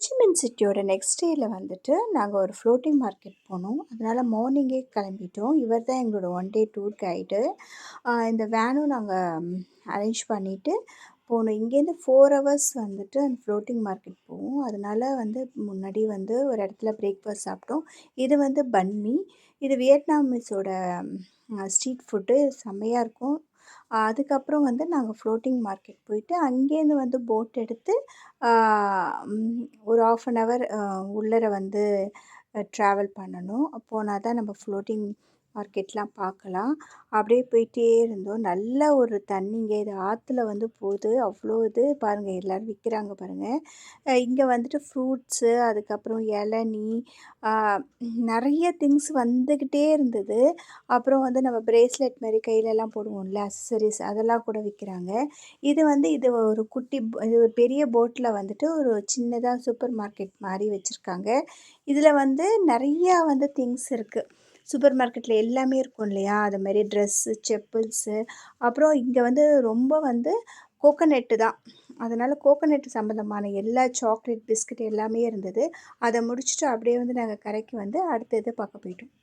Ho Chi Minh சிட்டியோட next டேல வந்துட்டு நாங்கள் ஒரு ஃப்ளோட்டிங் மார்க்கெட் போனோம். அதனால் மார்னிங்கே கிளம்பிட்டோம். இவர் தான் எங்களோட ஒன் டே டூர் கைடு. இந்த வேனும் நாங்கள் அரேஞ்ச் பண்ணிவிட்டு போனோம். இங்கேருந்து 4 ஹவர்ஸ் வந்துட்டு அந்த ஃப்ளோட்டிங் மார்க்கெட் போவோம். அதனால் வந்து முன்னாடி வந்து ஒரு இடத்துல பிரேக்ஃபாஸ்ட் சாப்பிட்டோம். இது வந்து பன்மி. இது வியட்நாமீஸோட ஸ்ட்ரீட் ஃபுட்டு செம்மையாக இருக்கும். அதுக்கப்புறம் வந்து நாங்கள் ஃப்ளோட்டிங் மார்க்கெட் போயிட்டு அங்கேருந்து வந்து போட் எடுத்து ஒரு 1/2 உள்ளர வந்து ட்ராவல் பண்ணணும். போனா தான் நம்ம ஃப்ளோட்டிங் மார்க்கெட்லாம் பார்க்கலாம். அப்படியே போயிட்டே இருந்தோம். நல்ல ஒரு தண்ணிங்க. இது ஆத்துல வந்து போகுது. அவ்வளோ இது பாருங்கள், எல்லோரும் விற்கிறாங்க பாருங்கள். இங்கே வந்துட்டு ஃப்ரூட்ஸு, அதுக்கப்புறம் இளநீ, நிறைய திங்ஸ் வந்துக்கிட்டே இருந்தது. அப்புறம் வந்து நம்ம பிரேஸ்லெட் மாரி கையிலலாம் போடுவோம்ல, அக்சசரிஸ் அதெல்லாம் கூட விற்கிறாங்க. இது ஒரு குட்டி இது ஒரு பெரிய போட்டில் வந்துட்டு ஒரு சின்னதாக சூப்பர் மார்க்கெட் மாதிரி வச்சுருக்காங்க. இதில் வந்து நிறையா வந்து திங்ஸ் இருக்குது. சூப்பர் மார்க்கெட்டில் எல்லாமே இருக்கும் இல்லையா, அது மாதிரி ட்ரெஸ்ஸு, செப்பல்ஸு. அப்புறம் இங்கே வந்து ரொம்ப வந்து கோகனட்டு தான். அதனால் கோகனட் சம்மந்தமான எல்லா சாக்லேட், பிஸ்கட் எல்லாமே இருந்தது. அதை முடிச்சுட்டு அப்படியே வந்து நாங்கள் கரைக்கு வந்து அடுத்த இதை பார்க்க போயிட்டோம்.